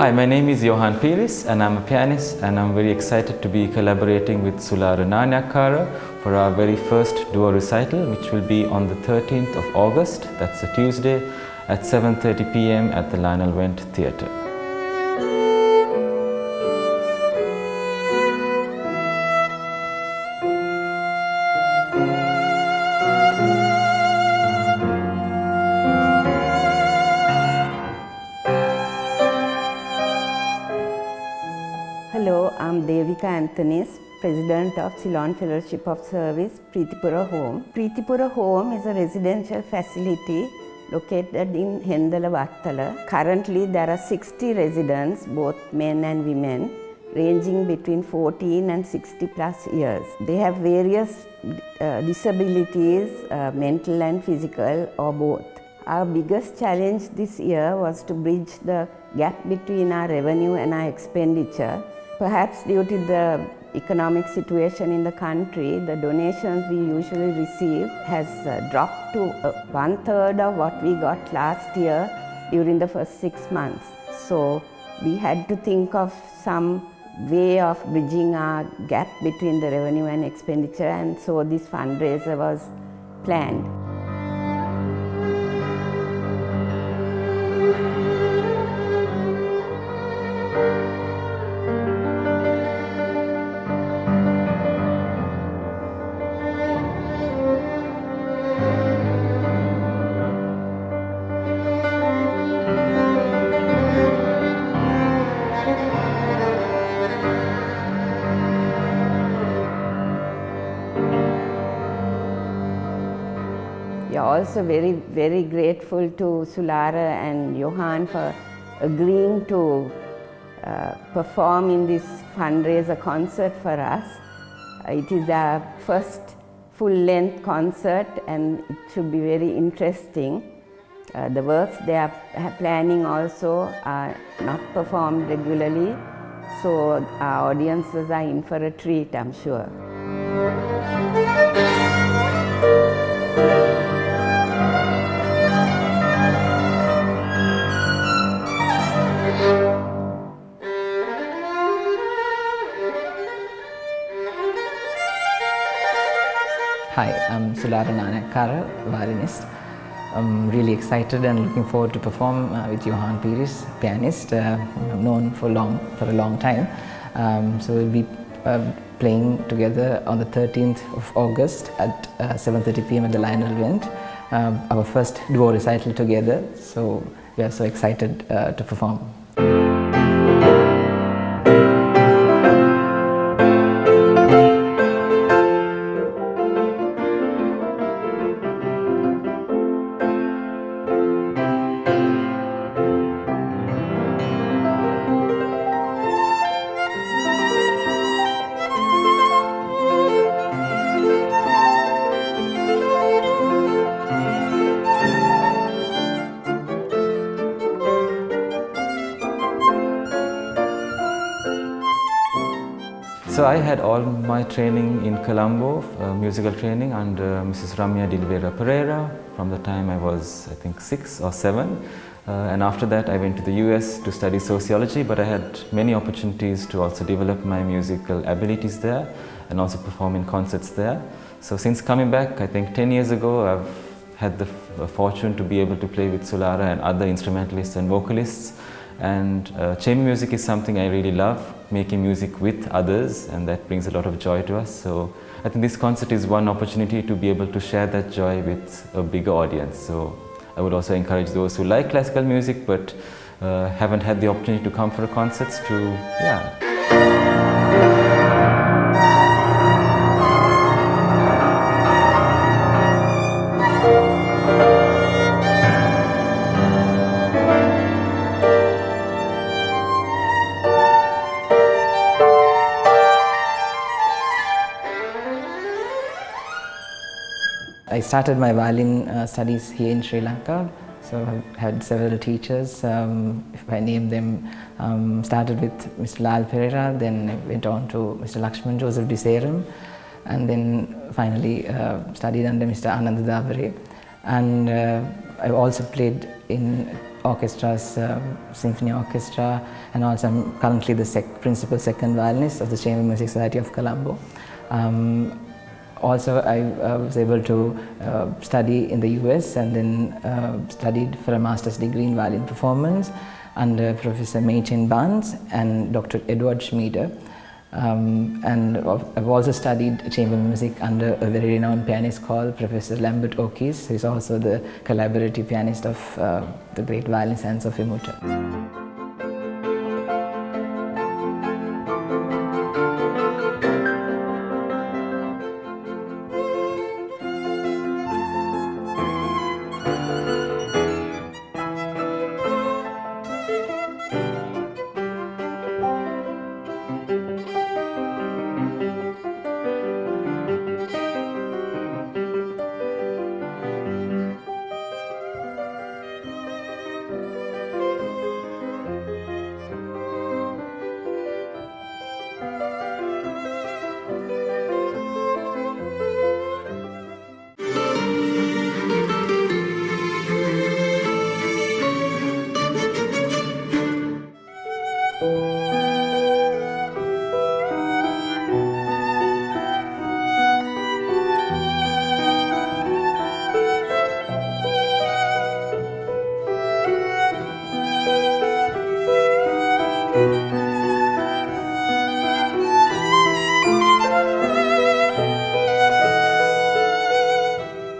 Hi, my name is Johan Piris and I'm a pianist, and I'm very excited to be collaborating with Sulara Nanayakkara for our very first duo recital, which will be on the 13th of August, that's a Tuesday, at 7:30 p.m. at the Lionel Wendt Theatre. Hello, I'm Devika Anthony, President of Ceylon Fellowship of Service, Preetipura Home. Preetipura Home is a residential facility located in Hendala Vattala. Currently, there are 60 residents, both men and women, ranging between 14 and 60 plus years. They have various disabilities, mental and physical, or both. Our biggest challenge this year was to bridge the gap between our revenue and our expenditure. Perhaps due to the economic situation in the country, the donations we usually receive has dropped to 1/3 of what we got last year during the first 6 months. So we had to think of some way of bridging our gap between the revenue and expenditure, and so this fundraiser was planned. We are also very grateful to Sulara and Johan for agreeing to perform in this fundraiser concert for us. It is our first full-length concert and it should be very interesting. The works they are planning also are not performed regularly, so our audiences are in for a treat, I'm sure. Hi, I'm Sulara Nanayakkara, violinist. I'm really excited and looking forward to perform with Johan Piris, pianist, I've known for a long time. So we'll be playing together on the 13th of August at 7:30 p.m. at the Lionel Wendt, our first duo recital together. So we are so excited to perform. So I had all my training in Colombo, musical training under Mrs. Ramya Dilvera Pereira from the time I was, I think, 6 or 7. And after that I went to the US to study sociology, but I had many opportunities to also develop my musical abilities there and also perform in concerts there. So since coming back, I think 10 years ago, I've had the fortune to be able to play with Sulara and other instrumentalists and vocalists. And chamber music is something I really love, making music with others, and that brings a lot of joy to us. So I think this concert is one opportunity to be able to share that joy with a bigger audience. So I would also encourage those who like classical music but haven't had the opportunity to come for concerts to, I started my violin studies here in Sri Lanka, so I've had several teachers. If I name them, started with Mr. Lal Pereira, then I went on to Mr. Lakshman Joseph Diseram, and then finally studied under Mr. Ananda Davare. And I've also played in orchestras, symphony orchestra, and also I'm currently the principal second violinist of the Chamber Music Society of Colombo. Also, I was able to study in the US and then studied for a master's degree in violin performance under Professor Machen Barnes and Dr. Edward Schmieder. And I've also studied chamber music under a very renowned pianist called Professor Lambert O'Keefe, who is also the collaborative pianist of the great violinist Hans of Immortal.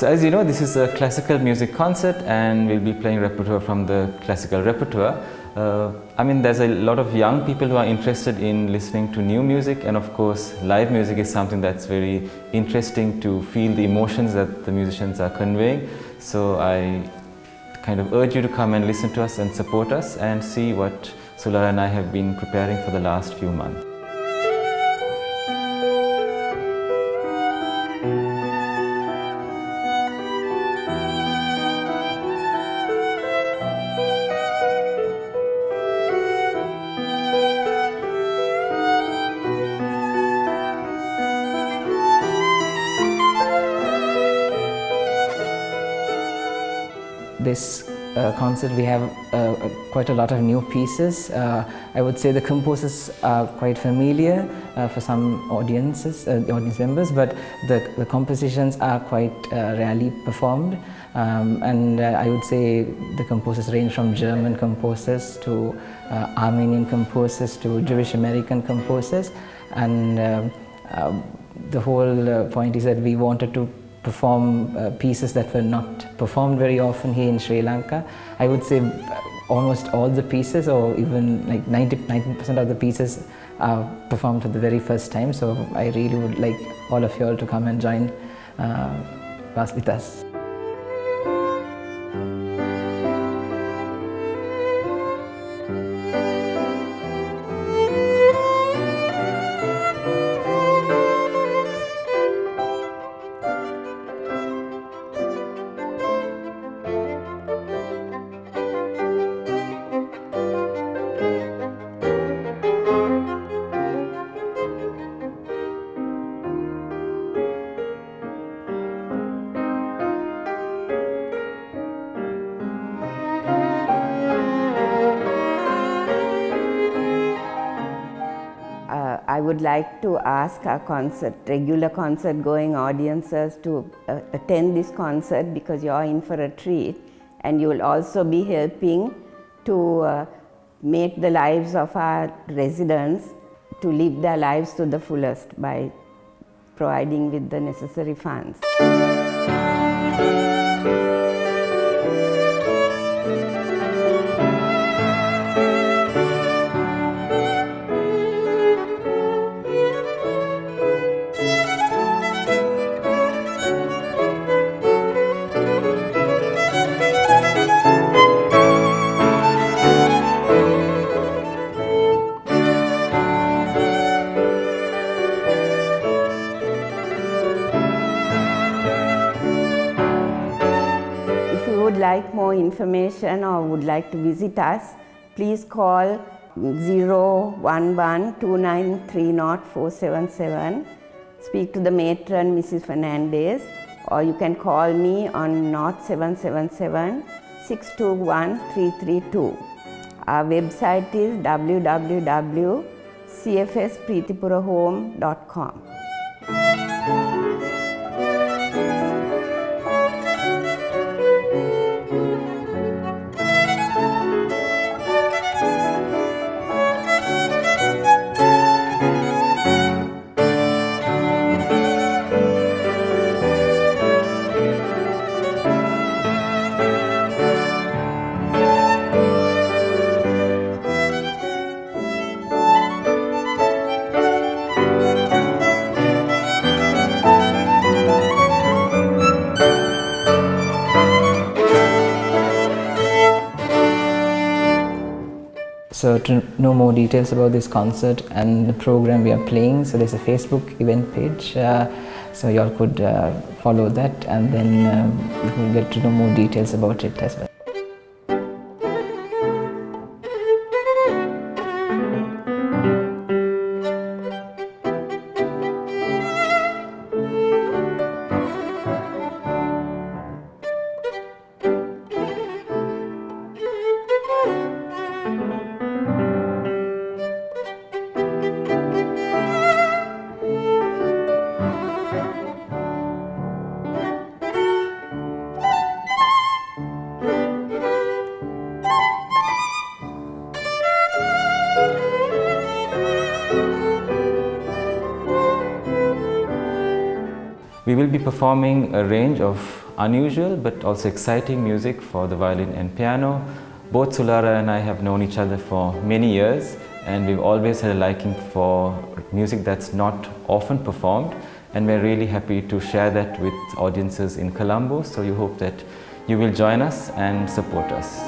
So as you know, this is a classical music concert and we'll be playing repertoire from the classical repertoire. I mean, there's a lot of young people who are interested in listening to new music, and of course live music is something that's very interesting to feel the emotions that the musicians are conveying. So I kind of urge you to come and listen to us and support us and see what Sulara and I have been preparing for the last few months. This concert we have quite a lot of new pieces. I would say the composers are quite familiar for some audience members, but the compositions are quite rarely performed, and I would say the composers range from German composers to Armenian composers to Jewish American composers, and the whole point is that we wanted to perform pieces that were not performed very often here in Sri Lanka. I would say almost all the pieces, or even like 90% of the pieces are performed for the very first time. So I really would like all of you all to come and join with us. I would like to ask our regular concert going audiences to attend this concert, because you are in for a treat, and you will also be helping to make the lives of our residents to live their lives to the fullest by providing with the necessary funds. If you would like more information or would like to visit us, please call 011-2930-477. Speak to the matron, Mrs. Fernandez, or you can call me on North 777 621-332. Our website is www.cfspreetipurahome.com. So to know more details about this concert and the program we are playing, so there's a Facebook event page, so you all could follow that, and then you will get to know more details about it as well. We will be performing a range of unusual but also exciting music for the violin and piano. Both Sulara and I have known each other for many years, and we've always had a liking for music that's not often performed, and we're really happy to share that with audiences in Colombo. So we hope that you will join us and support us.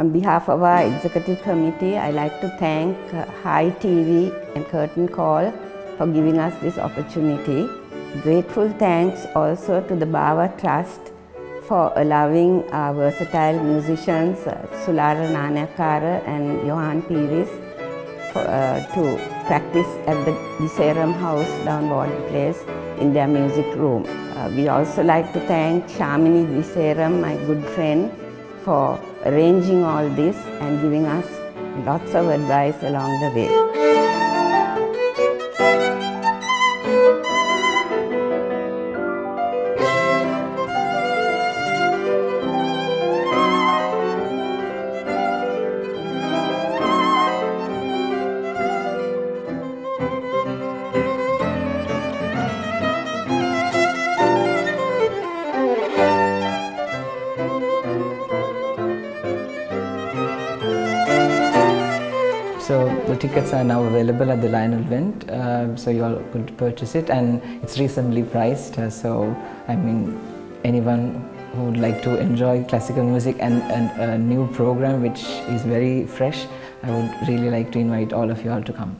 On behalf of our executive committee, I'd like to thank Hi TV and Curtain Call for giving us this opportunity. Grateful thanks also to the Bava Trust for allowing our versatile musicians Sulara Nanakara and Johan Piris to practice at the Diseram House down Warden Place in their music room. We also like to thank Shamini Diseram, my good friend, for arranging all this and giving us lots of advice along the way. So the tickets are now available at the Lionel event, so you all could purchase it, and it's reasonably priced. So I mean, anyone who would like to enjoy classical music and a new program which is very fresh, I would really like to invite all of you all to come.